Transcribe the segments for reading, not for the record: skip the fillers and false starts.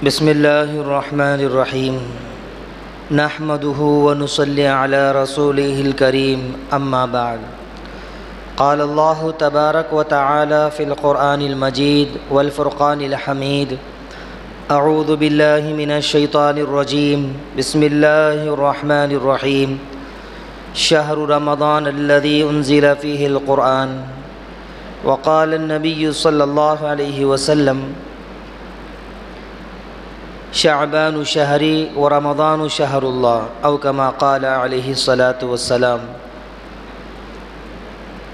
بسم اللہ الرحمن الرحیم نحمده ونصلی علی رسوله الکریم اما بعد قال اللہ تبارک وتعالی فی القرآن المجید والفرقان الحمید اعوذ باللہ من الشیطان الرجیم بسم اللہ الرحمن الرحیم شہر رمضان الذی انزل فیہ القرآن وقال النبی صلی اللہ علیہ وسلم شعبان شہری ورمضان شہر اللہ او کما قال علیہ الصلاۃ والسلام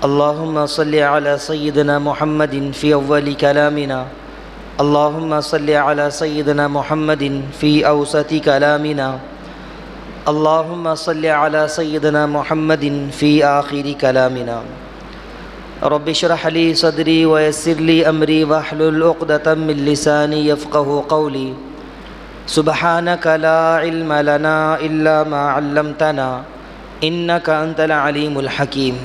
اللہم صلی علی سیدنا محمد فی اول کلامنا اللہم صلی علی سیدنا محمد فی اوسط کلامنا اللہم صلی علی سیدنا محمد فی آخر کلامنا رب اشرح لی صدری ویسر لی امری واحلل عقدۃ من لسانی یفقہوا قولی سبحانک لا علم لنا الا ما علمتنا انک انت العلیم الحکیم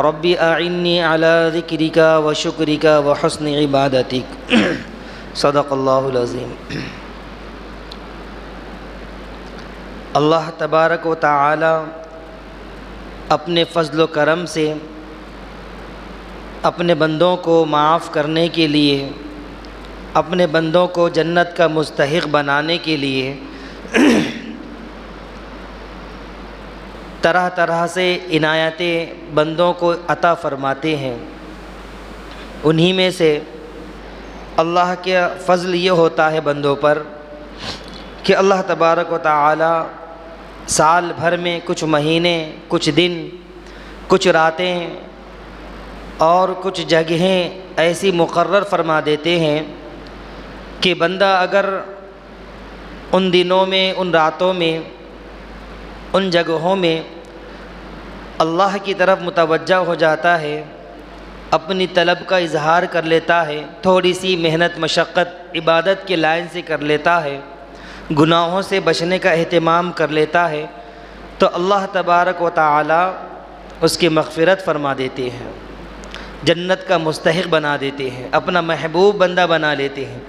رب اعنی علی ذکرک وشکرک وحسن عبادتک صدق اللہ العظیم۔ اللہ تبارک و تعالی اپنے فضل و کرم سے اپنے بندوں کو معاف کرنے کے لیے، اپنے بندوں کو جنت کا مستحق بنانے کے لیے طرح طرح سے عنایتیں بندوں کو عطا فرماتے ہیں۔ انہی میں سے اللہ کا فضل یہ ہوتا ہے بندوں پر کہ اللہ تبارک و تعالی سال بھر میں کچھ مہینے، کچھ دن، کچھ راتیں اور کچھ جگہیں ایسی مقرر فرما دیتے ہیں کہ بندہ اگر ان دنوں میں، ان راتوں میں، ان جگہوں میں اللہ کی طرف متوجہ ہو جاتا ہے، اپنی طلب کا اظہار کر لیتا ہے، تھوڑی سی محنت مشقت عبادت کے لائن سے کر لیتا ہے، گناہوں سے بچنے کا اہتمام کر لیتا ہے، تو اللہ تبارک و تعالی اس کی مغفرت فرما دیتے ہیں، جنت کا مستحق بنا دیتے ہیں، اپنا محبوب بندہ بنا لیتے ہیں،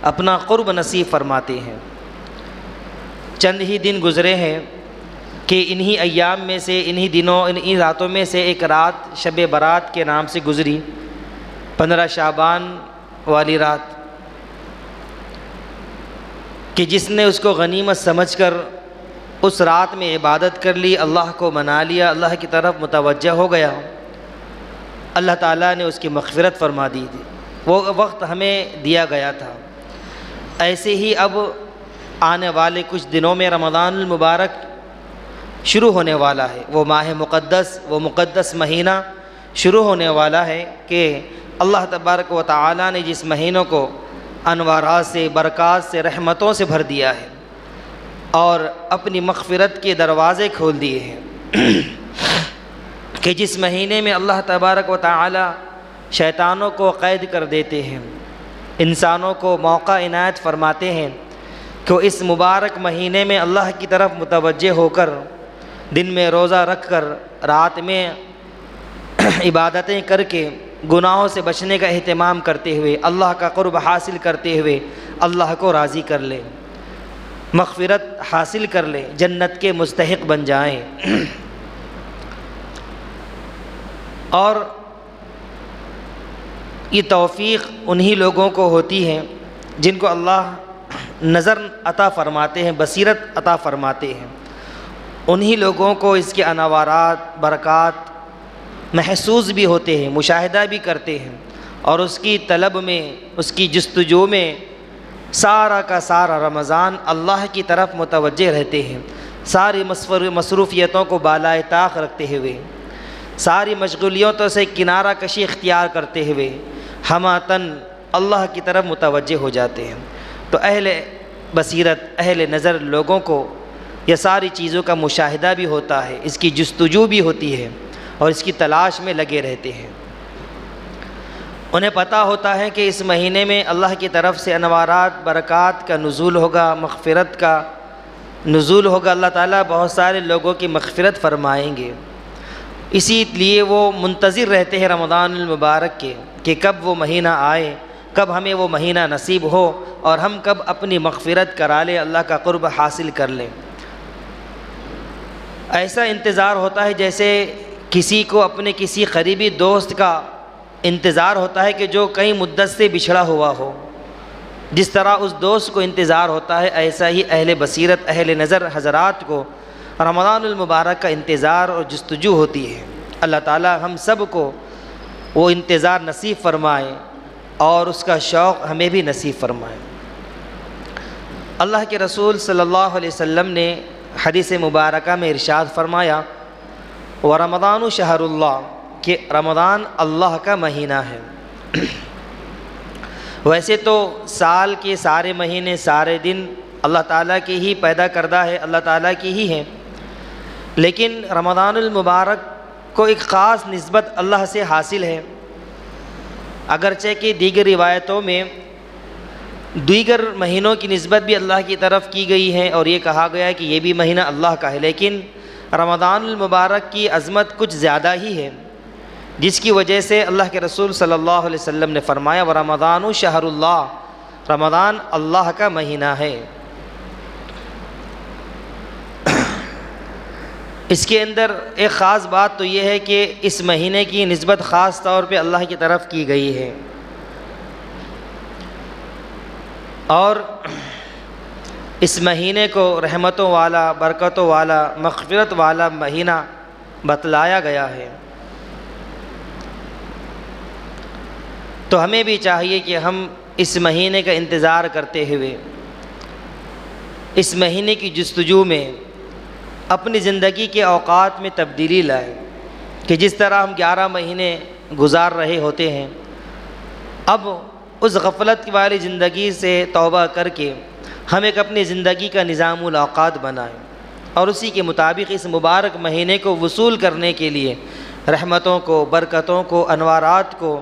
اپنا قرب نصیب فرماتے ہیں۔ چند ہی دن گزرے ہیں کہ انہی ایام میں سے، انہی دنوں، انہی راتوں میں سے ایک رات شب برات کے نام سے گزری، 15 شعبان والی رات، کہ جس نے اس کو غنیمت سمجھ کر اس رات میں عبادت کر لی، اللہ کو منا لیا، اللہ کی طرف متوجہ ہو گیا، اللہ تعالیٰ نے اس کی مغفرت فرما دی تھی۔ وہ وقت ہمیں دیا گیا تھا۔ ایسے ہی اب آنے والے کچھ دنوں میں رمضان المبارک شروع ہونے والا ہے، وہ ماہ مقدس، وہ مقدس مہینہ شروع ہونے والا ہے کہ اللہ تبارک و تعالی نے جس مہینوں کو انوارات سے، برکات سے، رحمتوں سے بھر دیا ہے اور اپنی مغفرت کے دروازے کھول دیے ہیں، کہ جس مہینے میں اللہ تبارک و تعالی شیطانوں کو قید کر دیتے ہیں، انسانوں کو موقع عنایت فرماتے ہیں کہ وہ اس مبارک مہینے میں اللہ کی طرف متوجہ ہو کر، دن میں روزہ رکھ کر، رات میں عبادتیں کر کے، گناہوں سے بچنے کا اہتمام کرتے ہوئے، اللہ کا قرب حاصل کرتے ہوئے اللہ کو راضی کر لیں، مغفرت حاصل کر لیں، جنت کے مستحق بن جائیں۔ اور یہ توفیق انہی لوگوں کو ہوتی ہے جن کو اللہ نظر عطا فرماتے ہیں، بصیرت عطا فرماتے ہیں، انہی لوگوں کو اس کے انوارات، برکات محسوس بھی ہوتے ہیں، مشاہدہ بھی کرتے ہیں، اور اس کی طلب میں، اس کی جستجو میں سارا کا سارا رمضان اللہ کی طرف متوجہ رہتے ہیں، ساری مصروفیتوں کو بالائے طاق رکھتے ہوئے، ساری مشغولیتوں سے کنارہ کشی اختیار کرتے ہوئے ہماتن اللہ کی طرف متوجہ ہو جاتے ہیں۔ تو اہل بصیرت، اہل نظر لوگوں کو یہ ساری چیزوں کا مشاہدہ بھی ہوتا ہے، اس کی جستجو بھی ہوتی ہے اور اس کی تلاش میں لگے رہتے ہیں۔ انہیں پتہ ہوتا ہے کہ اس مہینے میں اللہ کی طرف سے انوارات، برکات کا نزول ہوگا، مغفرت کا نزول ہوگا، اللہ تعالیٰ بہت سارے لوگوں کی مغفرت فرمائیں گے۔ اسی لیے وہ منتظر رہتے ہیں رمضان المبارک کے کہ کب وہ مہینہ آئے، کب ہمیں وہ مہینہ نصیب ہو اور ہم کب اپنی مغفرت کرا لیں، اللہ کا قرب حاصل کر لیں۔ ایسا انتظار ہوتا ہے جیسے کسی کو اپنے کسی قریبی دوست کا انتظار ہوتا ہے کہ جو کئی مدت سے بچھڑا ہوا ہو۔ جس طرح اس دوست کو انتظار ہوتا ہے، ایسا ہی اہل بصیرت، اہل نظر حضرات کو رمضان المبارک کا انتظار اور جستجو ہوتی ہے۔ اللہ تعالی ہم سب کو وہ انتظار نصیب فرمائے اور اس کا شوق ہمیں بھی نصیب فرمائے۔ اللہ کے رسول صلی اللہ علیہ وسلم نے حدیث مبارکہ میں ارشاد فرمایا، وَرَمَضَانُ شَهْرُ اللَّهِ، کہ رمضان اللہ کا مہینہ ہے۔ ویسے تو سال کے سارے مہینے، سارے دن اللہ تعالیٰ کے ہی پیدا کردہ ہے، اللہ تعالیٰ کی ہی ہے، لیکن رمضان المبارک کو ایک خاص نسبت اللہ سے حاصل ہے۔ اگرچہ کہ دیگر روایتوں میں دیگر مہینوں کی نسبت بھی اللہ کی طرف کی گئی ہے اور یہ کہا گیا ہے کہ یہ بھی مہینہ اللہ کا ہے، لیکن رمضان المبارک کی عظمت کچھ زیادہ ہی ہے، جس کی وجہ سے اللہ کے رسول صلی اللہ علیہ وسلم نے فرمایا، وَرَمَضَانُ شَهْرُ اللَّهِ، رمضان اللہ کا مہینہ ہے۔ اس کے اندر ایک خاص بات تو یہ ہے کہ اس مہینے کی نسبت خاص طور پہ اللہ کی طرف کی گئی ہے، اور اس مہینے کو رحمتوں والا، برکتوں والا، مغفرت والا مہینہ بتلایا گیا ہے۔ تو ہمیں بھی چاہیے کہ ہم اس مہینے کا انتظار کرتے ہوئے اس مہینے کی جستجو میں اپنی زندگی کے اوقات میں تبدیلی لائیں، کہ جس طرح ہم 11 مہینے گزار رہے ہوتے ہیں، اب اس غفلت والی زندگی سے توبہ کر کے ہم ایک اپنی زندگی کا نظام الاوقات بنائیں اور اسی کے مطابق اس مبارک مہینے کو وصول کرنے کے لیے رحمتوں کو، برکتوں کو، انوارات کو،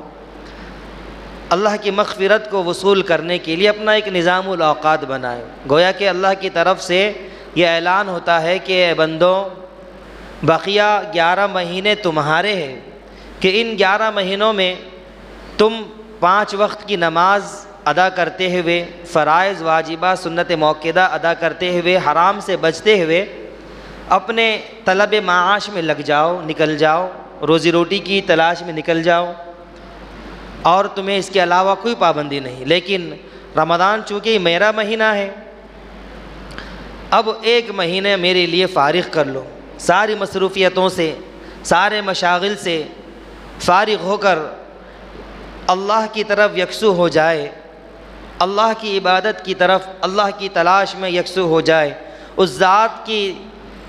اللہ کی مغفرت کو وصول کرنے کے لیے اپنا ایک نظام الاوقات بنائیں۔ گویا کہ اللہ کی طرف سے یہ اعلان ہوتا ہے کہ اے بندو، بقیہ 11 مہینے تمہارے ہیں، کہ ان 11 مہینوں میں تم 5 وقت کی نماز ادا کرتے ہوئے، فرائض، واجبات، سنت موقدہ ادا کرتے ہوئے، حرام سے بچتے ہوئے اپنے طلب معاش میں لگ جاؤ، نکل جاؤ، روزی روٹی کی تلاش میں نکل جاؤ، اور تمہیں اس کے علاوہ کوئی پابندی نہیں۔ لیکن رمضان چونکہ یہ میرا مہینہ ہے، اب ایک مہینے میرے لیے فارغ کر لو، ساری مصروفیتوں سے، سارے مشاغل سے فارغ ہو کر اللہ کی طرف یکسو ہو جائے، اللہ کی عبادت کی طرف، اللہ کی تلاش میں یکسو ہو جائے، اس ذات کی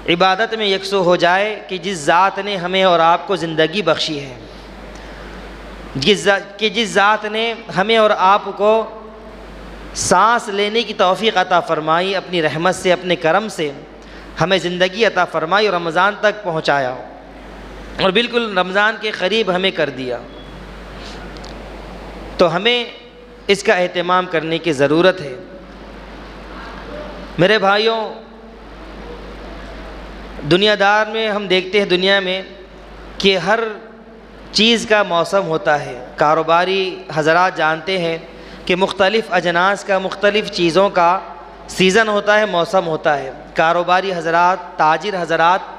عبادت میں یکسو ہو جائے کہ جس ذات نے ہمیں اور آپ کو زندگی بخشی ہے، جس ذات نے ہمیں اور آپ کو سانس لینے کی توفیق عطا فرمائی، اپنی رحمت سے، اپنے کرم سے ہمیں زندگی عطا فرمائی اور رمضان تک پہنچایا اور بالکل رمضان کے قریب ہمیں کر دیا۔ تو ہمیں اس کا اہتمام کرنے کی ضرورت ہے۔ میرے بھائیوں، دنیا دار میں ہم دیکھتے ہیں دنیا میں کہ ہر چیز کا موسم ہوتا ہے۔ کاروباری حضرات جانتے ہیں کہ مختلف اجناس کا، مختلف چیزوں کا سیزن ہوتا ہے، موسم ہوتا ہے۔ کاروباری حضرات، تاجر حضرات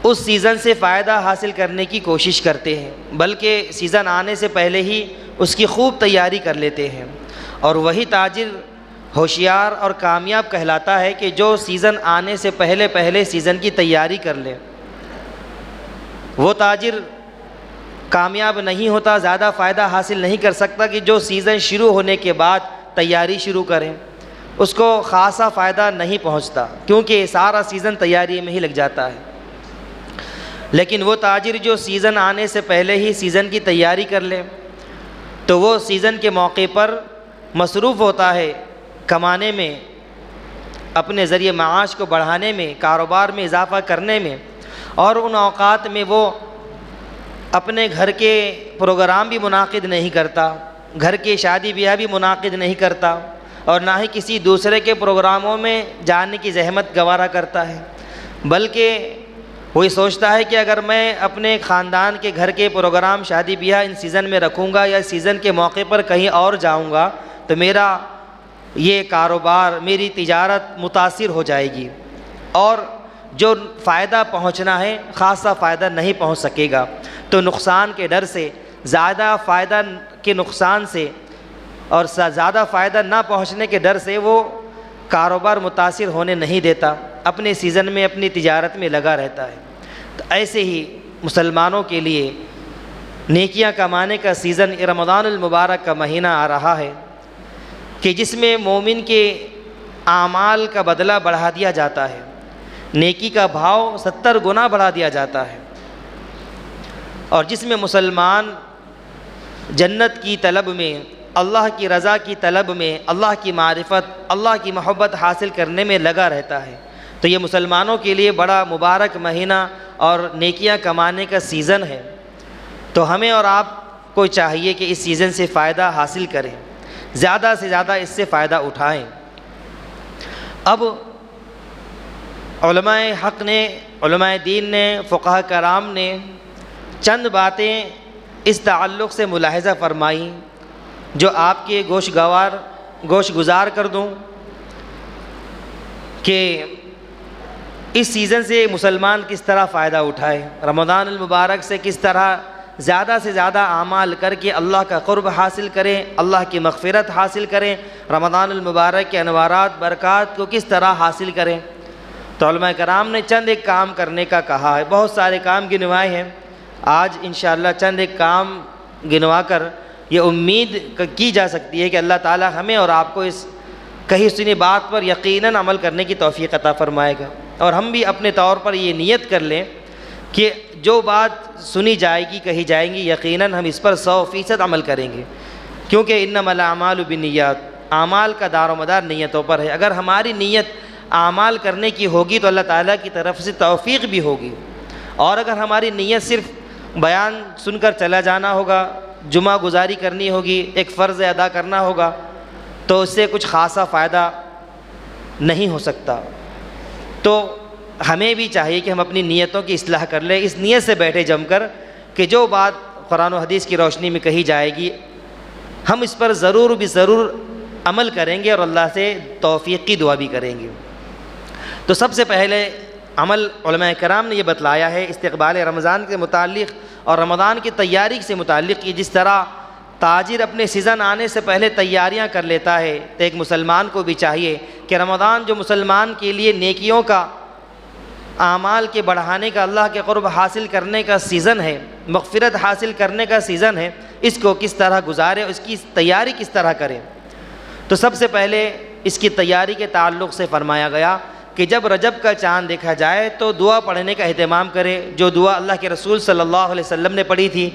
اس سیزن سے فائدہ حاصل کرنے کی کوشش کرتے ہیں، بلکہ سیزن آنے سے پہلے ہی اس کی خوب تیاری کر لیتے ہیں، اور وہی تاجر ہوشیار اور کامیاب کہلاتا ہے کہ جو سیزن آنے سے پہلے سیزن کی تیاری کر لے۔ وہ تاجر کامیاب نہیں ہوتا، زیادہ فائدہ حاصل نہیں کر سکتا کہ جو سیزن شروع ہونے کے بعد تیاری شروع کریں، اس کو خاصا فائدہ نہیں پہنچتا، کیونکہ سارا سیزن تیاری میں ہی لگ جاتا ہے۔ لیکن وہ تاجر جو سیزن آنے سے پہلے ہی سیزن کی تیاری کر لے تو وہ سیزن کے موقع پر مصروف ہوتا ہے کمانے میں، اپنے ذریعے معاش کو بڑھانے میں، کاروبار میں اضافہ کرنے میں، اور ان اوقات میں وہ اپنے گھر کے پروگرام بھی منعقد نہیں کرتا، گھر کے شادی بیاہ بھی منعقد نہیں کرتا، اور نہ ہی کسی دوسرے کے پروگراموں میں جانے کی زحمت گوارا کرتا ہے، بلکہ وہ یہ سوچتا ہے کہ اگر میں اپنے خاندان کے گھر کے پروگرام شادی بیاہ ان سیزن میں رکھوں گا یا سیزن کے موقع پر کہیں اور جاؤں گا تو میرا یہ کاروبار، میری تجارت متاثر ہو جائے گی، اور جو فائدہ پہنچنا ہے خاصا فائدہ نہیں پہنچ سکے گا۔ تو نقصان کے ڈر سے، زیادہ فائدہ کے نقصان سے اور زیادہ فائدہ نہ پہنچنے کے ڈر سے وہ کاروبار متاثر ہونے نہیں دیتا، اپنے سیزن میں اپنی تجارت میں لگا رہتا ہے۔ تو ایسے ہی مسلمانوں کے لیے نیکیاں کمانے کا سیزن رمضان المبارک کا مہینہ آ رہا ہے کہ جس میں مومن کے اعمال کا بدلہ بڑھا دیا جاتا ہے، نیکی کا بھاؤ 70 گنا بڑھا دیا جاتا ہے، اور جس میں مسلمان جنت کی طلب میں، اللہ کی رضا کی طلب میں، اللہ کی معرفت، اللہ کی محبت حاصل کرنے میں لگا رہتا ہے۔ تو یہ مسلمانوں کے لیے بڑا مبارک مہینہ اور نیکیاں کمانے کا سیزن ہے۔ تو ہمیں اور آپ کو چاہیے کہ اس سیزن سے فائدہ حاصل کریں، زیادہ سے زیادہ اس سے فائدہ اٹھائیں۔ اب علماء حق نے، علماء دین نے، فقہاء کرام نے چند باتیں اس تعلق سے ملاحظہ فرمائی جو آپ کے گوش گزار کر دوں کہ اس سیزن سے مسلمان کس طرح فائدہ اٹھائے، رمضان المبارک سے کس طرح زیادہ سے زیادہ اعمال کر کے اللہ کا قرب حاصل کریں، اللہ کی مغفرت حاصل کریں، رمضان المبارک کے انوارات برکات کو کس طرح حاصل کریں۔ تو علماء کرام نے چند ایک کام کرنے کا کہا ہے، بہت سارے کام گنوائے ہیں، آج انشاءاللہ چند ایک کام گنوا کر یہ امید کی جا سکتی ہے کہ اللہ تعالی ہمیں اور آپ کو اس کہی سنی بات پر یقیناً عمل کرنے کی توفیق عطا فرمائے گا، اور ہم بھی اپنے طور پر یہ نیت کر لیں کہ جو بات سنی جائے گی، کہی جائیں گی، یقیناً ہم اس پر 100% عمل کریں گے، کیونکہ انما الاعمال بالنیات، اعمال کا دار و مدار نیتوں پر ہے۔ اگر ہماری نیت اعمال کرنے کی ہوگی تو اللہ تعالیٰ کی طرف سے توفیق بھی ہوگی، اور اگر ہماری نیت صرف بیان سن کر چلا جانا ہوگا، جمعہ گزاری کرنی ہوگی، ایک فرض ادا کرنا ہوگا، تو اس سے کچھ خاصا فائدہ نہیں ہو سکتا۔ تو ہمیں بھی چاہیے کہ ہم اپنی نیتوں کی اصلاح کر لیں، اس نیت سے بیٹھے جم کر کہ جو بات قرآن و حدیث کی روشنی میں کہی جائے گی ہم اس پر ضرور عمل کریں گے، اور اللہ سے توفیق کی دعا بھی کریں گے۔ تو سب سے پہلے عمل علماء کرام نے یہ بتلایا ہے استقبال رمضان کے متعلق اور رمضان کی تیاری سے متعلق، کہ جس طرح تاجر اپنے سیزن آنے سے پہلے تیاریاں کر لیتا ہے، تو ایک مسلمان کو بھی چاہیے کہ رمضان جو مسلمان کے لیے نیکیوں کا، اعمال کے بڑھانے کا، اللہ کے قرب حاصل کرنے کا سیزن ہے، مغفرت حاصل کرنے کا سیزن ہے، اس کو کس طرح گزارے، اس کی تیاری کس طرح کرے۔ تو سب سے پہلے اس کی تیاری کے تعلق سے فرمایا گیا کہ جب رجب کا چاند دیکھا جائے تو دعا پڑھنے کا اہتمام کرے، جو دعا اللہ کے رسول صلی اللہ علیہ وسلم نے پڑھی تھی۔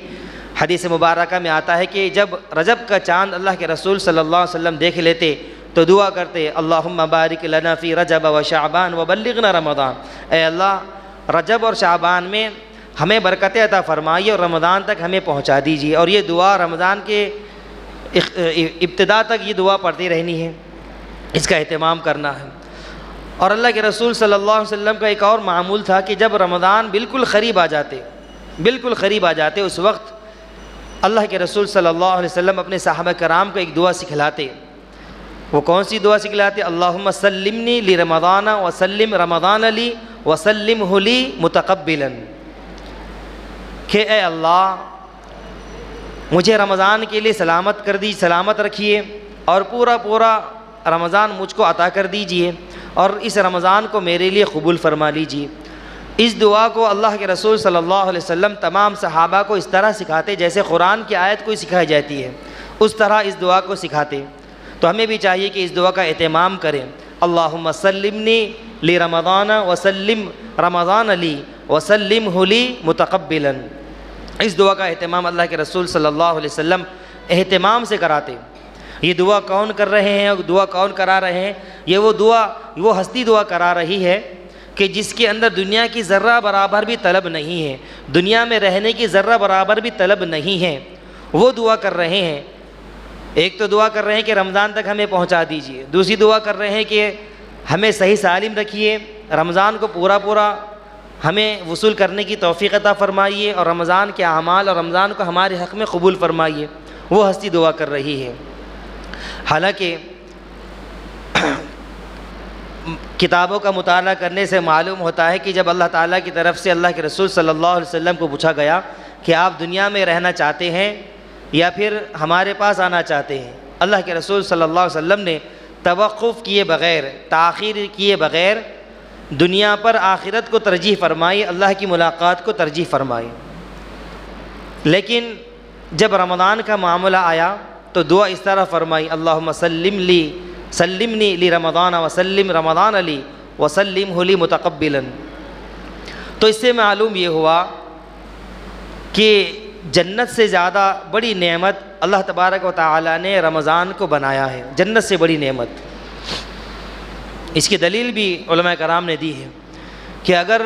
حدیث مبارکہ میں آتا ہے کہ جب رجب کا چاند اللہ کے رسول صلی اللہ علیہ وسلم دیکھ لیتے تو دعا کرتے، اللہم بارک لنا فی رجب و شعبان وبلغنا رمضان، اے اللہ رجب اور شعبان میں ہمیں برکتیں عطا فرمائیے اور رمضان تک ہمیں پہنچا دیجیے۔ اور یہ دعا رمضان کے ابتدا تک یہ دعا پڑھتی رہنی ہے، اس کا اہتمام کرنا ہے۔ اور اللہ کے رسول صلی اللہ علیہ وسلم کا ایک اور معمول تھا کہ جب رمضان بالکل قریب آ جاتے اس وقت اللہ کے رسول صلی اللہ علیہ وسلم اپنے صحابہ کرام کو ایک دعا سکھلاتے۔ وہ کون سی دعا سکھلاتے؟ اللہم سلمنی لرمضان وسلم رمضان لی وسلمہ لی متقبلا، کہ اے اللہ مجھے رمضان کے لیے سلامت رکھیے اور پورا رمضان مجھ کو عطا کر دیجئے، اور اس رمضان کو میرے لیے قبول فرما لیجئے۔ اس دعا کو اللہ کے رسول صلی اللہ علیہ وسلم تمام صحابہ کو اس طرح سکھاتے جیسے قرآن کی آیت کو سکھائی جاتی ہے، اس طرح اس دعا کو سکھاتے۔ تو ہمیں بھی چاہیے کہ اس دعا کا اہتمام کریں، اللہم سلمنی لرمضان وسلم رمضان لی وسلمہ لی متقبلا۔ اس دعا کا اہتمام اللہ کے رسول صلی اللہ علیہ وسلم اہتمام سے کراتے۔ یہ دعا کون کر رہے ہیں، دعا کون کرا رہے ہیں؟ یہ وہ ہستی دعا کرا رہی ہے کہ جس کے اندر دنیا کی ذرہ برابر بھی طلب نہیں ہے، دنیا میں رہنے کی ذرہ برابر بھی طلب نہیں ہے، وہ دعا کر رہے ہیں۔ ایک تو دعا کر رہے ہیں کہ رمضان تک ہمیں پہنچا دیجئے، دوسری دعا کر رہے ہیں کہ ہمیں صحیح سالم رکھیے، رمضان کو پورا ہمیں وصول کرنے کی توفیق عطا فرمائیے اور رمضان کے اعمال اور رمضان کو ہمارے حق میں قبول فرمائیے۔ وہ ہستی دعا کر رہی ہے۔ حالانکہ کتابوں کا مطالعہ کرنے سے معلوم ہوتا ہے کہ جب اللہ تعالیٰ کی طرف سے اللہ کے رسول صلی اللہ علیہ وسلم کو پوچھا گیا کہ آپ دنیا میں رہنا چاہتے ہیں یا پھر ہمارے پاس آنا چاہتے ہیں، اللہ کے رسول صلی اللہ علیہ وسلم نے توقف کیے بغیر، تاخیر کیے بغیر دنیا پر آخرت کو ترجیح فرمائی، اللہ کی ملاقات کو ترجیح فرمائی۔ لیکن جب رمضان کا معاملہ آیا تو دعا اس طرح فرمائی، اللہم سلمنی لی رمضان وسلم رمضان علی وسلمہ لی متقبلا۔ تو اس سے معلوم یہ ہوا کہ جنت سے زیادہ بڑی نعمت اللہ تبارک و تعالی نے رمضان کو بنایا ہے، جنت سے بڑی نعمت۔ اس کی دلیل بھی علماء کرام نے دی ہے کہ اگر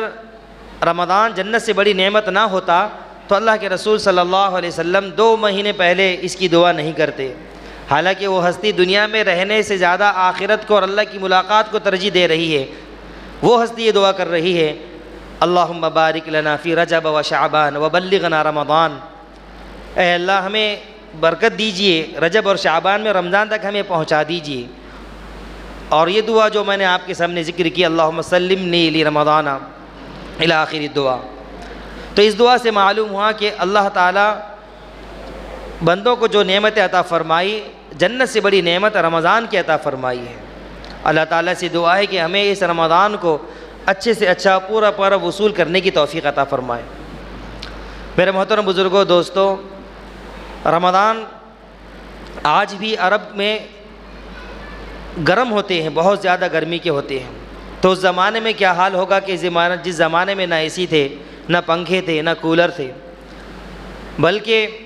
رمضان جنت سے بڑی نعمت نہ ہوتا تو اللہ کے رسول صلی اللہ علیہ وسلم 2 مہینے پہلے اس کی دعا نہیں کرتے۔ حالانکہ وہ ہستی دنیا میں رہنے سے زیادہ آخرت کو اور اللہ کی ملاقات کو ترجیح دے رہی ہے، وہ ہستی یہ دعا کر رہی ہے، اللہم بارک لنا فی رجب و شعبان وبلغنا رمضان۔ اے اللہ ہمیں برکت دیجئے، رجب اور شعبان میں رمضان تک ہمیں پہنچا دیجئے۔ اور یہ دعا جو میں نے آپ کے سامنے ذکر کی، اللہم سلمنی لی رمضان الی آخر الدعا، تو اس دعا سے معلوم ہوا کہ اللہ تعالیٰ بندوں کو جو نعمت عطا فرمائی، جنت سے بڑی نعمت رمضان کی عطا فرمائی ہے۔ اللہ تعالیٰ سے دعا ہے کہ ہمیں اس رمضان کو اچھے سے اچھا پورا وصول کرنے کی توفیق عطا فرمائے۔ میرے محترم بزرگوں، دوستو، رمضان آج بھی عرب میں گرم ہوتے ہیں، بہت زیادہ گرمی کے ہوتے ہیں۔ تو اس زمانے میں کیا حال ہوگا کہ جس زمانے میں نہ اے سی تھے، نہ پنکھے تھے، نہ کولر تھے، بلکہ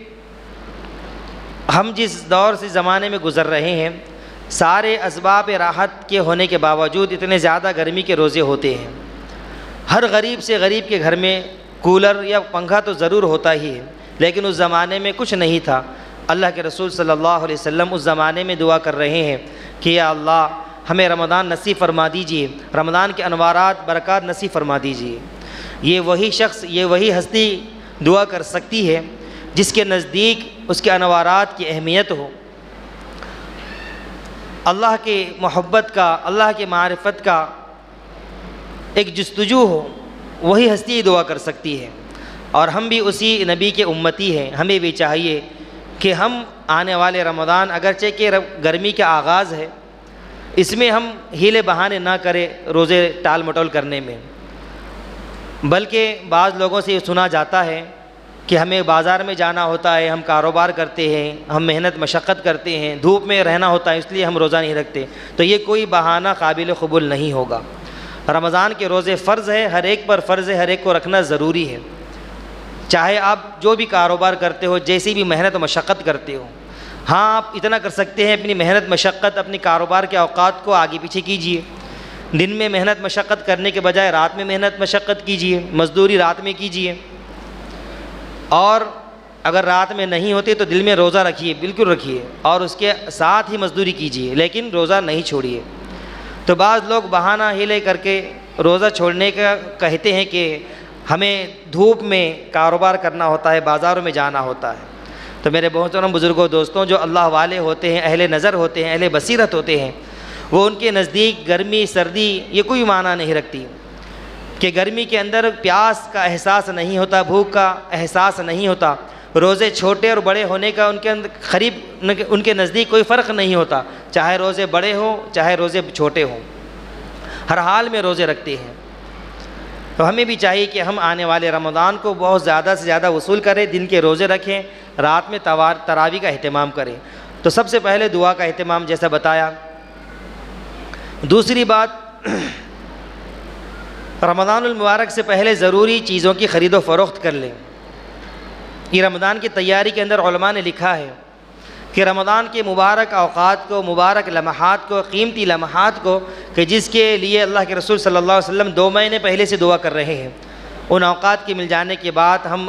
ہم جس دور سے زمانے میں گزر رہے ہیں، سارے اسباب راحت کے ہونے کے باوجود اتنے زیادہ گرمی کے روزے ہوتے ہیں۔ ہر غریب سے غریب کے گھر میں کولر یا پنکھا تو ضرور ہوتا ہی ہے، لیکن اس زمانے میں کچھ نہیں تھا۔ اللہ کے رسول صلی اللہ علیہ وسلم اس زمانے میں دعا کر رہے ہیں کہ یا اللہ ہمیں رمضان نصیب فرما دیجیے، رمضان کے انوارات برکات نصیب فرما دیجیے۔ یہ وہی شخص، یہ وہی ہستی دعا کر سکتی ہے جس کے نزدیک اس کے انوارات کی اہمیت ہو، اللہ کے محبت کا، اللہ کے معرفت کا ایک جستجو ہو، وہی ہستی دعا کر سکتی ہے۔ اور ہم بھی اسی نبی کے امتی ہیں، ہمیں بھی چاہیے کہ ہم آنے والے رمضان، اگرچہ کہ گرمی کا آغاز ہے، اس میں ہم ہیلے بہانے نہ کریں روزے ٹال مٹول کرنے میں، بلکہ بعض لوگوں سے یہ سنا جاتا ہے کہ ہمیں بازار میں جانا ہوتا ہے، ہم کاروبار کرتے ہیں، ہم محنت مشقت کرتے ہیں، دھوپ میں رہنا ہوتا ہے، اس لیے ہم روزہ نہیں رکھتے۔ تو یہ کوئی بہانہ قابل قبول نہیں ہوگا۔ رمضان کے روزے فرض ہے، ہر ایک پر فرض ہے، ہر ایک کو رکھنا ضروری ہے، چاہے آپ جو بھی کاروبار کرتے ہو، جیسی بھی محنت و مشقت کرتے ہو۔ ہاں، آپ اتنا کر سکتے ہیں، اپنی محنت مشقت اپنی کاروبار کے اوقات کو آگے پیچھے کیجیے۔ دن میں محنت مشقت کرنے کے بجائے رات میں محنت مشقت کیجیے، مزدوری رات میں کیجیے، اور اگر رات میں نہیں ہوتے تو دل میں روزہ رکھیے، بالکل رکھیے، اور اس کے ساتھ ہی مزدوری کیجیے، لیکن روزہ نہیں چھوڑیے۔ تو بعض لوگ بہانہ ہیلے کر کے روزہ چھوڑنے کا کہتے ہیں کہ ہمیں دھوپ میں کاروبار کرنا ہوتا ہے، بازاروں میں جانا ہوتا ہے۔ تو میرے محترم بزرگوں، دوستوں، جو اللہ والے ہوتے ہیں، اہل نظر ہوتے ہیں، اہل بصیرت ہوتے ہیں، وہ ان کے نزدیک گرمی سردی یہ کوئی معنی نہیں رکھتی، کہ گرمی کے اندر پیاس کا احساس نہیں ہوتا، بھوک کا احساس نہیں ہوتا، روزے چھوٹے اور بڑے ہونے کا ان کے نزدیک کوئی فرق نہیں ہوتا، چاہے روزے بڑے ہوں چاہے روزے چھوٹے ہوں، ہر حال میں روزے رکھتے ہیں۔ تو ہمیں بھی چاہیے کہ ہم آنے والے رمضان کو بہت زیادہ سے زیادہ وصول کریں، دن کے روزے رکھیں، رات میں تراویح کا اہتمام کریں۔ تو سب سے پہلے دعا کا اہتمام جیسا بتایا۔ دوسری بات، رمضان المبارک سے پہلے ضروری چیزوں کی خرید و فروخت کر لیں۔ یہ رمضان کی تیاری کے اندر علماء نے لکھا ہے کہ رمضان کے مبارک اوقات کو، مبارک لمحات کو، قیمتی لمحات کو، کہ جس کے لیے اللہ کے رسول صلی اللہ علیہ وسلم 2 مہینے پہلے سے دعا کر رہے ہیں، ان اوقات کے مل جانے کے بعد ہم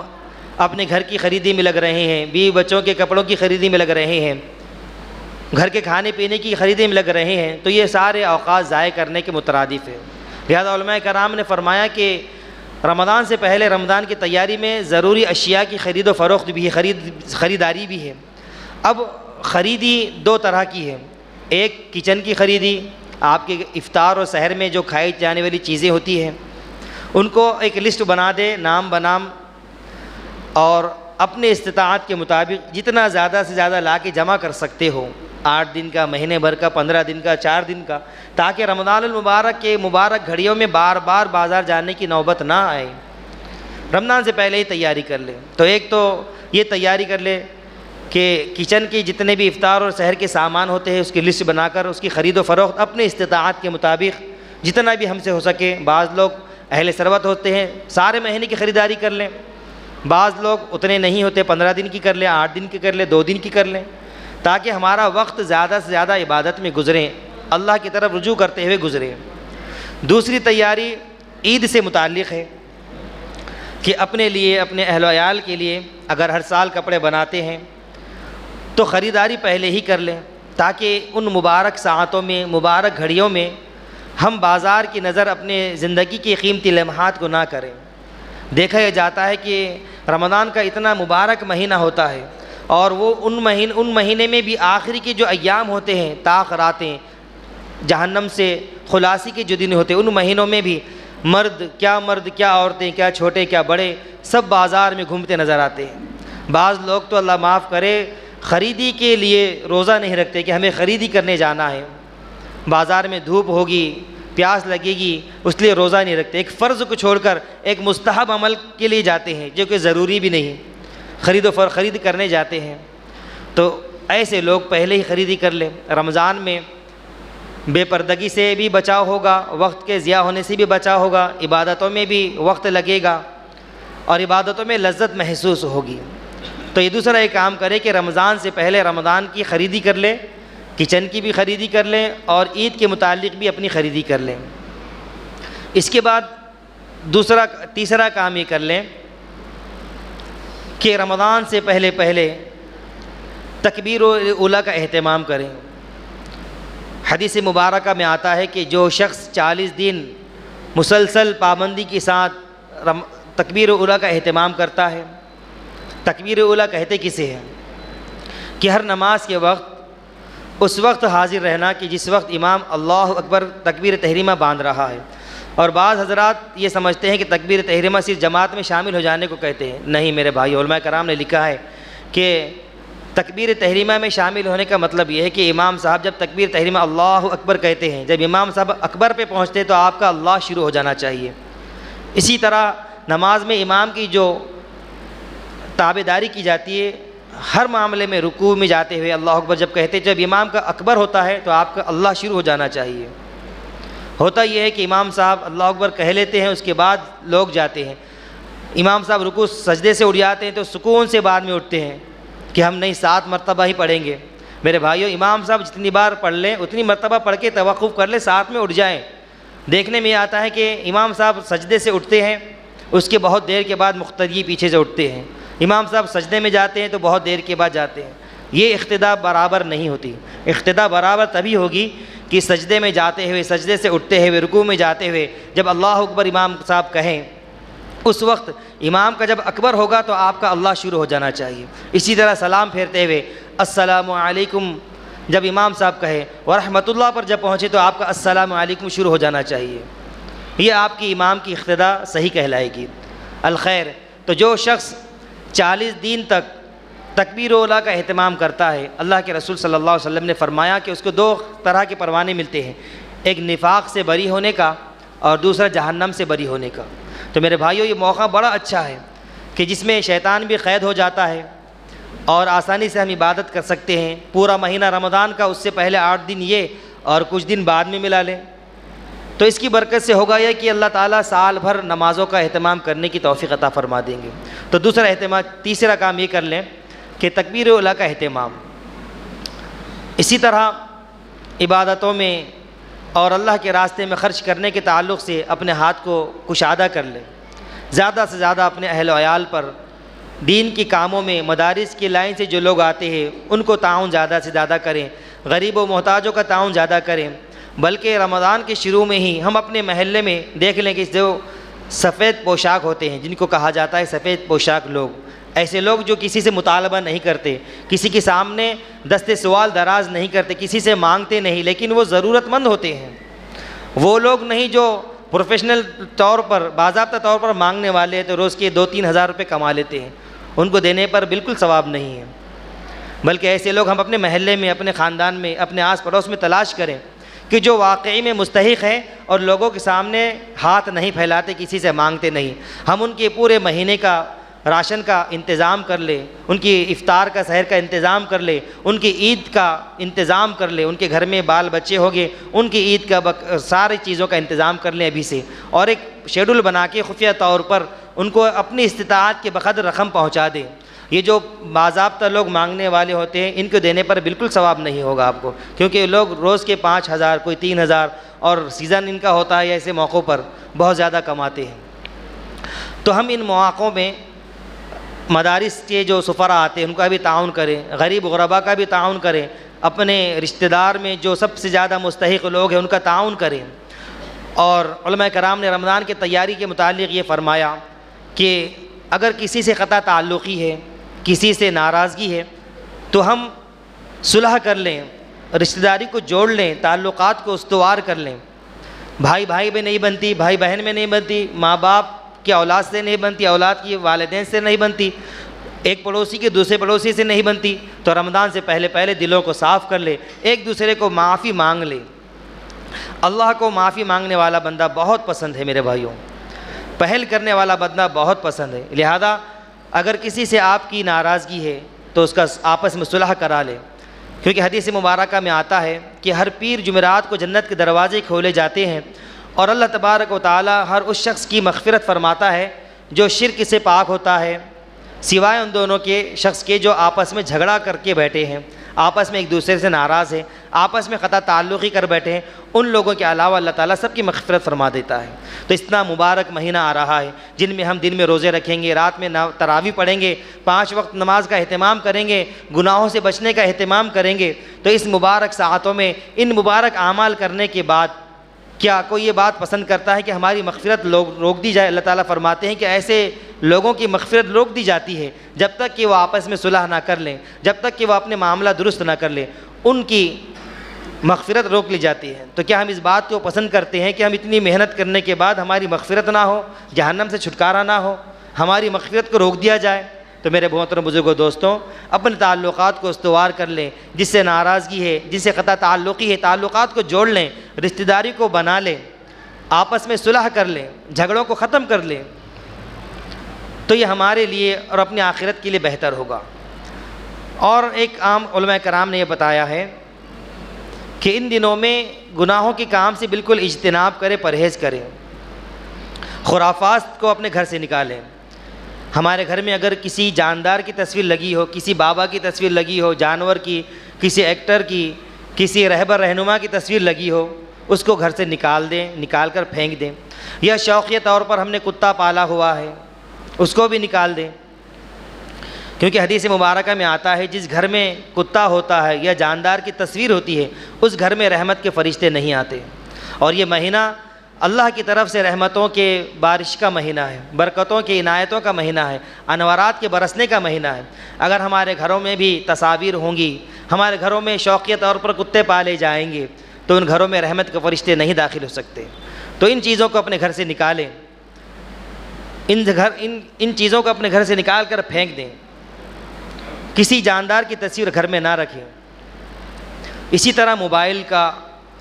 اپنے گھر کی خریدی میں لگ رہے ہیں، بیوی بچوں کے کپڑوں کی خریدی میں لگ رہے ہیں، گھر کے کھانے پینے کی خریدی میں لگ رہے ہیں، تو یہ سارے اوقات ضائع کرنے کے مترادف ہیں۔ لہذا علماء کرام نے فرمایا کہ رمضان سے پہلے رمضان کی تیاری میں ضروری اشیاء کی خرید و فروخت بھی ہے، خریداری بھی ہے۔ اب خریدی دو طرح کی ہے، ایک کچن کی خریدی، آپ کے افطار اور سحر میں جو کھائی جانے والی چیزیں ہوتی ہیں ان کو ایک لسٹ بنا دے نام بنام، اور اپنے استطاعت کے مطابق جتنا زیادہ سے زیادہ لا کے جمع کر سکتے ہو، 8 دن کا، مہینے بھر کا، 15 دن کا، 4 دن کا، تاکہ رمضان المبارک کے مبارک گھڑیوں میں بار بار بازار جانے کی نوبت نہ آئے، رمضان سے پہلے ہی تیاری کر لے۔ تو ایک تو یہ تیاری کر لے کہ کچن کی جتنے بھی افطار اور سحر کے سامان ہوتے ہیں اس کی لسٹ بنا کر اس کی خرید و فروخت اپنے استطاعت کے مطابق جتنا بھی ہم سے ہو سکے، بعض لوگ اہل ثروت ہوتے ہیں سارے مہینے کی خریداری کر لیں، بعض لوگ اتنے نہیں ہوتے 15 دن کی کر لیں، 8 دن کی کر لیں، 2 دن کی کر لیں، تاکہ ہمارا وقت زیادہ سے زیادہ عبادت میں گزرے، اللہ کی طرف رجوع کرتے ہوئے گزرے۔ دوسری تیاری عید سے متعلق ہے کہ اپنے لیے، اپنے اہل و عیال کے لیے اگر ہر سال کپڑے بناتے ہیں تو خریداری پہلے ہی کر لیں، تاکہ ان مبارک ساعتوں میں، مبارک گھڑیوں میں ہم بازار کی نظر اپنے زندگی کی قیمتی لمحات کو نہ کریں۔ دیکھا یہ جاتا ہے کہ رمضان کا اتنا مبارک مہینہ ہوتا ہے اور وہ ان مہینے میں بھی آخری کے جو ایام ہوتے ہیں، طاق راتیں، جہنم سے خلاصی کے جو دن ہوتے ہیں، ان مہینوں میں بھی مرد کیا عورتیں، کیا چھوٹے کیا بڑے، سب بازار میں گھومتے نظر آتے ہیں۔ بعض لوگ تو اللہ معاف کرے خریدی کے لیے روزہ نہیں رکھتے کہ ہمیں خریدی کرنے جانا ہے، بازار میں دھوپ ہوگی، پیاس لگے گی، اس لیے روزہ نہیں رکھتے، ایک فرض کو چھوڑ کر ایک مستحب عمل کے لیے جاتے ہیں جو کہ ضروری بھی نہیں، خرید کرنے جاتے ہیں۔ تو ایسے لوگ پہلے ہی خریدی کر لیں، رمضان میں بے پردگی سے بھی بچاؤ ہوگا، وقت کے ضیاع ہونے سے بھی بچاؤ ہوگا، عبادتوں میں بھی وقت لگے گا اور عبادتوں میں لذت محسوس ہوگی۔ تو یہ دوسرا ایک کام کرے کہ رمضان سے پہلے رمضان کی خریدی کر لے، کچن کی بھی خریدی کر لیں اور عید کے متعلق بھی اپنی خریدی کر لیں۔ اس کے بعد تیسرا کام یہ کر لیں کہ رمضان سے پہلے تکبیر اولیٰ کا اہتمام کریں۔ حدیث مبارکہ میں آتا ہے کہ جو شخص 40 دن مسلسل پابندی کے ساتھ تکبیر اولیٰ کا اہتمام کرتا ہے، تکبیر اولیٰ کہتے کسے ہیں کہ ہر نماز کے وقت اس وقت حاضر رہنا کہ جس وقت امام اللہ اکبر تکبیر تحریمہ باندھ رہا ہے۔ اور بعض حضرات یہ سمجھتے ہیں کہ تکبیر تحریمہ صرف جماعت میں شامل ہو جانے کو کہتے ہیں، نہیں میرے بھائی، علماء کرام نے لکھا ہے کہ تکبیر تحریمہ میں شامل ہونے کا مطلب یہ ہے کہ امام صاحب جب تکبیر تحریمہ اللہ اکبر کہتے ہیں، جب امام صاحب اکبر پہ پہنچتے تو آپ کا اللہ شروع ہو جانا چاہیے۔ اسی طرح نماز میں امام کی جو تابعداری کی جاتی ہے، ہر معاملے میں رکوع میں جاتے ہوئے اللہ اکبر جب کہتے، جب امام کا اکبر ہوتا ہے تو آپ کا اللہ شروع ہو جانا چاہیے۔ ہوتا یہ ہے کہ امام صاحب اللہ اکبر کہہ لیتے ہیں، اس کے بعد لوگ جاتے ہیں، امام صاحب رکوع سجدے سے اٹھ جاتے ہیں تو سکون سے بعد میں اٹھتے ہیں کہ ہم نہیں 7 مرتبہ ہی پڑھیں گے۔ میرے بھائیو، امام صاحب جتنی بار پڑھ لیں اتنی مرتبہ پڑھ کے توقف کر لیں، ساتھ میں اٹھ جائیں۔ دیکھنے میں آتا ہے کہ امام صاحب سجدے سے اٹھتے ہیں، اس کے بہت دیر کے بعد مقتدی پیچھے سے اٹھتے ہیں، امام صاحب سجدے میں جاتے ہیں تو بہت دیر کے بعد جاتے ہیں۔ یہ اقتداء برابر نہیں ہوتی۔ اقتداء برابر تبھی ہوگی کہ سجدے میں جاتے ہوئے، سجدے سے اٹھتے ہوئے، رکوع میں جاتے ہوئے جب اللہ اکبر امام صاحب کہیں، اس وقت امام کا جب اکبر ہوگا تو آپ کا اللہ شروع ہو جانا چاہیے۔ اسی طرح سلام پھیرتے ہوئے السلام علیکم جب امام صاحب کہے، ورحمۃ اللہ پر جب پہنچے تو آپ کا السلام علیکم شروع ہو جانا چاہیے۔ یہ آپ کی امام کی اقتداء صحیح کہلائے گی۔ الخیر، تو جو شخص 40 دن تک تکبیر اولیٰ کا اہتمام کرتا ہے، اللہ کے رسول صلی اللہ علیہ وسلم نے فرمایا کہ اس کو 2 طرح کے پروانے ملتے ہیں، ایک نفاق سے بری ہونے کا اور دوسرا جہنم سے بری ہونے کا۔ تو میرے بھائیو، یہ موقع بڑا اچھا ہے کہ جس میں شیطان بھی قید ہو جاتا ہے اور آسانی سے ہم عبادت کر سکتے ہیں۔ پورا مہینہ رمضان کا، اس سے پہلے 8 دن یہ اور کچھ دن بعد میں ملا لیں، تو اس کی برکت سے ہوگا یہ کہ اللہ تعالیٰ سال بھر نمازوں کا اہتمام کرنے کی توفیق عطا فرما دیں گے۔ تو تیسرا کام یہ کر لیں کہ تکبیر اولیٰ کا اہتمام۔ اسی طرح عبادتوں میں اور اللہ کے راستے میں خرچ کرنے کے تعلق سے اپنے ہاتھ کو کشادہ کر لیں، زیادہ سے زیادہ اپنے اہل و عیال پر، دین کے کاموں میں، مدارس کی لائن سے جو لوگ آتے ہیں ان کو تعاون زیادہ سے زیادہ کریں، غریب و محتاجوں کا تعاون زیادہ کریں۔ بلکہ رمضان کے شروع میں ہی ہم اپنے محلے میں دیکھ لیں کہ جو سفید پوشاک ہوتے ہیں، جن کو کہا جاتا ہے سفید پوشاک لوگ، ایسے لوگ جو کسی سے مطالبہ نہیں کرتے، کسی کے سامنے دست سوال دراز نہیں کرتے، کسی سے مانگتے نہیں، لیکن وہ ضرورت مند ہوتے ہیں۔ وہ لوگ نہیں جو پروفیشنل طور پر باضابطہ طور پر مانگنے والے ہیں تو روز کے 2-3 ہزار روپے کما لیتے ہیں، ان کو دینے پر بالکل ثواب نہیں ہے۔ بلکہ ایسے لوگ ہم اپنے محلے میں، اپنے خاندان میں، اپنے آس پڑوس میں تلاش کریں کہ جو واقعی میں مستحق ہیں اور لوگوں کے سامنے ہاتھ نہیں پھیلاتے، کسی سے مانگتے نہیں، ہم ان کے پورے مہینے کا راشن کا انتظام کر لیں، ان کی افطار کا سحر کا انتظام کر لیں، ان کی عید کا انتظام کر لیں، ان کے گھر میں بال بچے ہو گئے ان کی عید کا ساری چیزوں کا انتظام کر لیں ابھی سے، اور ایک شیڈول بنا کے خفیہ طور پر ان کو اپنی استطاعت کے بقدر رقم پہنچا دیں۔ یہ جو باضابطہ لوگ مانگنے والے ہوتے ہیں ان کو دینے پر بالکل ثواب نہیں ہوگا آپ کو، کیونکہ یہ لوگ روز کے 5,000 کوئی 3,000 اور سیزن ان کا ہوتا ہے ایسے موقعوں پر بہت زیادہ کماتے ہیں۔ تو ہم ان مواقعوں میں مدارس کے جو سفراء آتے ہیں ان کا بھی تعاون کریں، غریب غربا کا بھی تعاون کریں، اپنے رشتہ دار میں جو سب سے زیادہ مستحق لوگ ہیں ان کا تعاون کریں۔ اور علماء کرام نے رمضان کی تیاری کے متعلق یہ فرمایا کہ اگر کسی سے قطع تعلقی ہے، کسی سے ناراضگی ہے تو ہم صلح کر لیں، رشتہ داری کو جوڑ لیں، تعلقات کو استوار کر لیں۔ بھائی بھائی میں نہیں بنتی، بھائی بہن میں نہیں بنتی، ماں باپ کی اولاد سے نہیں بنتی، اولاد کی والدین سے نہیں بنتی، ایک پڑوسی کے دوسرے پڑوسی سے نہیں بنتی، تو رمضان سے پہلے دلوں کو صاف کر لے، ایک دوسرے کو معافی مانگ لے۔ اللہ کو معافی مانگنے والا بندہ بہت پسند ہے میرے بھائیوں، پہل کرنے والا بندہ بہت پسند ہے، لہذا اگر کسی سے آپ کی ناراضگی ہے تو اس کا آپس میں صلح کرا لے، کیونکہ حدیث مبارکہ میں آتا ہے کہ ہر پیر جمعرات کو جنت کے دروازے کھولے جاتے ہیں اور اللہ تبارک و تعالی ہر اس شخص کی مغفرت فرماتا ہے جو شرک سے پاک ہوتا ہے، سوائے ان دونوں کے شخص کے جو آپس میں جھگڑا کر کے بیٹھے ہیں، آپس میں ایک دوسرے سے ناراض ہیں، آپس میں قطع تعلقی کر بیٹھے ہیں، ان لوگوں کے علاوہ اللہ تعالیٰ سب کی مغفرت فرما دیتا ہے۔ تو اتنا مبارک مہینہ آ رہا ہے جن میں ہم دن میں روزے رکھیں گے، رات میں تراویح پڑھیں گے، 5 وقت نماز کا اہتمام کریں گے، گناہوں سے بچنے کا اہتمام کریں گے، تو اس مبارک ساعتوں میں ان مبارک اعمال کرنے کے بعد کیا کوئی یہ بات پسند کرتا ہے کہ ہماری مغفرت روک دی جائے؟ اللہ تعالیٰ فرماتے ہیں کہ ایسے لوگوں کی مغفرت روک دی جاتی ہے جب تک کہ وہ آپس میں صلح نہ کر لیں، جب تک کہ وہ اپنے معاملہ درست نہ کر لیں، ان کی مغفرت روک لی جاتی ہے۔ تو کیا ہم اس بات کو پسند کرتے ہیں کہ ہم اتنی محنت کرنے کے بعد ہماری مغفرت نہ ہو، جہنم سے چھٹکارا نہ ہو، ہماری مغفرت کو روک دیا جائے؟ تو میرے محترم بزرگوں دوستوں، اپنے تعلقات کو استوار کر لیں، جس سے ناراضگی ہے، جس سے قطع تعلقی ہے، تعلقات کو جوڑ لیں، رشتہ داری کو بنا لیں، آپس میں صلح کر لیں، جھگڑوں کو ختم کر لیں، تو یہ ہمارے لیے اور اپنی آخرت کے لیے بہتر ہوگا۔ اور ایک عام علماء کرام نے یہ بتایا ہے کہ ان دنوں میں گناہوں کے کام سے بالکل اجتناب کریں، پرہیز کریں، خرافات کو اپنے گھر سے نکالیں۔ ہمارے گھر میں اگر کسی جاندار کی تصویر لگی ہو، کسی بابا کی تصویر لگی ہو، جانور کی، کسی ایکٹر کی، کسی رہبر رہنما کی تصویر لگی ہو، اس کو گھر سے نکال دیں، نکال کر پھینک دیں۔ یا شوقیہ طور پر ہم نے کتا پالا ہوا ہے، اس کو بھی نکال دیں، کیونکہ حدیث مبارکہ میں آتا ہے جس گھر میں کتا ہوتا ہے یا جاندار کی تصویر ہوتی ہے اس گھر میں رحمت کے فرشتے نہیں آتے۔ اور یہ مہینہ اللہ کی طرف سے رحمتوں کے بارش کا مہینہ ہے، برکتوں کی عنایتوں کا مہینہ ہے، انوارات کے برسنے کا مہینہ ہے۔ اگر ہمارے گھروں میں بھی تصاویر ہوں گی، ہمارے گھروں میں شوقیہ طور پر کتے پالے جائیں گے، تو ان گھروں میں رحمت کے فرشتے نہیں داخل ہو سکتے۔ تو ان چیزوں کو اپنے گھر سے نکالیں، ان چیزوں کو اپنے گھر سے نکال کر پھینک دیں، کسی جاندار کی تصویر گھر میں نہ رکھیں۔ اسی طرح موبائل کا،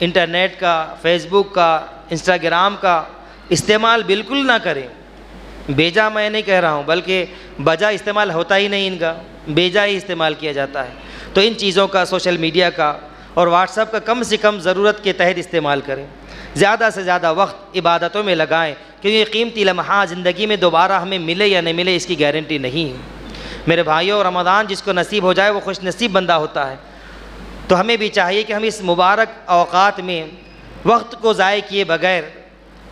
انٹرنیٹ کا، فیس بک کا، انسٹاگرام کا استعمال بالکل نہ کریں۔ بیجا میں نہیں کہہ رہا ہوں، بلکہ بجا استعمال ہوتا ہی نہیں، ان کا بیجا ہی استعمال کیا جاتا ہے۔ تو ان چیزوں کا، سوشل میڈیا کا اور واٹس ایپ کا کم سے کم ضرورت کے تحت استعمال کریں، زیادہ سے زیادہ وقت عبادتوں میں لگائیں، کیونکہ یہ قیمتی لمحہ زندگی میں دوبارہ ہمیں ملے یا نہیں ملے اس کی گارنٹی نہیں ہے۔ میرے بھائیوں، رمضان جس کو نصیب ہو جائے وہ خوش نصیب بندہ ہوتا ہے۔ تو ہمیں بھی چاہیے کہ ہم اس مبارک اوقات میں وقت کو ضائع کیے بغیر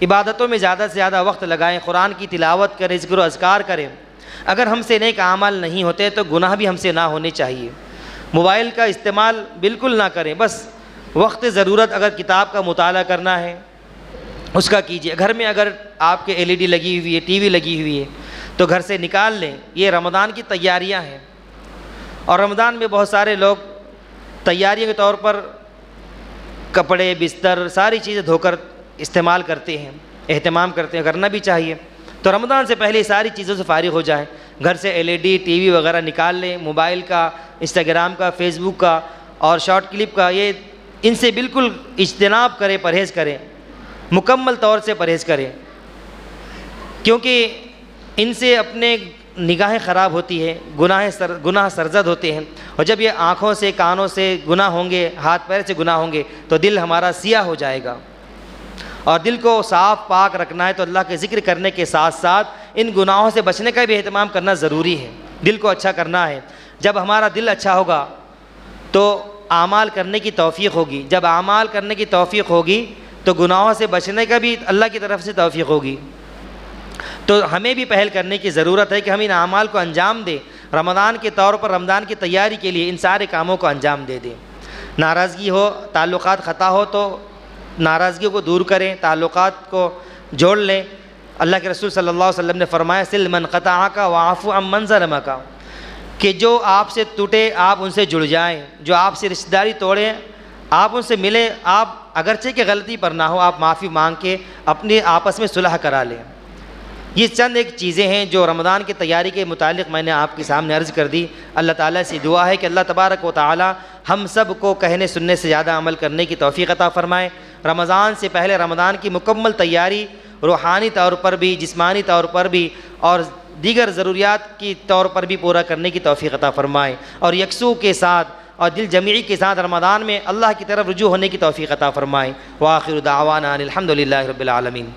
عبادتوں میں زیادہ سے زیادہ وقت لگائیں، قرآن کی تلاوت کریں، ذکر و اذکار کریں۔ اگر ہم سے نیک اعمال نہیں ہوتے تو گناہ بھی ہم سے نہ ہونے چاہیے۔ موبائل کا استعمال بالکل نہ کریں، بس وقت ضرورت اگر کتاب کا مطالعہ کرنا ہے، اس کا کیجیے۔ گھر میں اگر آپ کے LED لگی ہوئی ہے، ٹی وی لگی ہوئی ہے تو گھر سے نکال لیں، یہ رمضان کی تیاریاں ہیں۔ اور رمضان میں بہت سارے لوگ تیاری کے طور پر کپڑے، بستر، ساری چیزیں دھو کر استعمال کرتے ہیں، اہتمام کرتے ہیں، کرنا بھی چاہیے۔ تو رمضان سے پہلے ساری چیزوں سے فارغ ہو جائیں، گھر سے LED ٹی وی وغیرہ نکال لیں، موبائل کا، انسٹاگرام کا، فیس بک کا اور شارٹ کلپ کا، یہ ان سے بالکل اجتناب کریں، پرہیز کریں، مکمل طور سے پرہیز کریں، کیونکہ ان سے اپنے نگاہیں خراب ہوتی ہے، گناہ سرزد ہوتے ہیں، اور جب یہ آنکھوں سے، کانوں سے گناہ ہوں گے، ہاتھ پیر سے گناہ ہوں گے تو دل ہمارا سیاہ ہو جائے گا۔ اور دل کو صاف پاک رکھنا ہے تو اللہ کے ذکر کرنے کے ساتھ ساتھ ان گناہوں سے بچنے کا بھی اہتمام کرنا ضروری ہے، دل کو اچھا کرنا ہے۔ جب ہمارا دل اچھا ہوگا تو اعمال کرنے کی توفیق ہوگی، جب اعمال کرنے کی توفیق ہوگی تو گناہوں سے بچنے کا بھی اللہ کی طرف سے توفیق ہوگی۔ تو ہمیں بھی پہل کرنے کی ضرورت ہے کہ ہم ان اعمال کو انجام دیں، رمضان کے طور پر رمضان کی تیاری کے لیے ان سارے کاموں کو انجام دے دیں۔ ناراضگی ہو، تعلقات خطا ہو تو ناراضگیوں کو دور کریں، تعلقات کو جوڑ لیں۔ اللہ کے رسول صلی اللہ علیہ وسلم نے فرمایا سل من قطعک واعف عن من ظلمک، کہ جو آپ سے ٹوٹے آپ ان سے جڑ جائیں، جو آپ سے رشتہ داری توڑیں آپ ان سے ملیں، آپ اگرچہ کہ غلطی پر نہ ہو آپ معافی مانگ کے اپنے آپس میں صلح کرا لیں۔ یہ چند ایک چیزیں ہیں جو رمضان کی تیاری کے متعلق میں نے آپ کے سامنے عرض کر دی۔ اللہ تعالیٰ سے دعا ہے کہ اللہ تبارک و تعالی ہم سب کو کہنے سننے سے زیادہ عمل کرنے کی توفیق عطا فرمائے۔ رمضان سے پہلے رمضان کی مکمل تیاری روحانی طور پر بھی، جسمانی طور پر بھی اور دیگر ضروریات کی طور پر بھی پورا کرنے کی توفیق عطا فرمائے، اور یکسو کے ساتھ اور دل جمعی کے ساتھ رمضان میں اللہ کی طرف رجوع ہونے کی توفیق عطا فرمائے۔ وآخر دعوانا ان الحمد للہ رب العالمین۔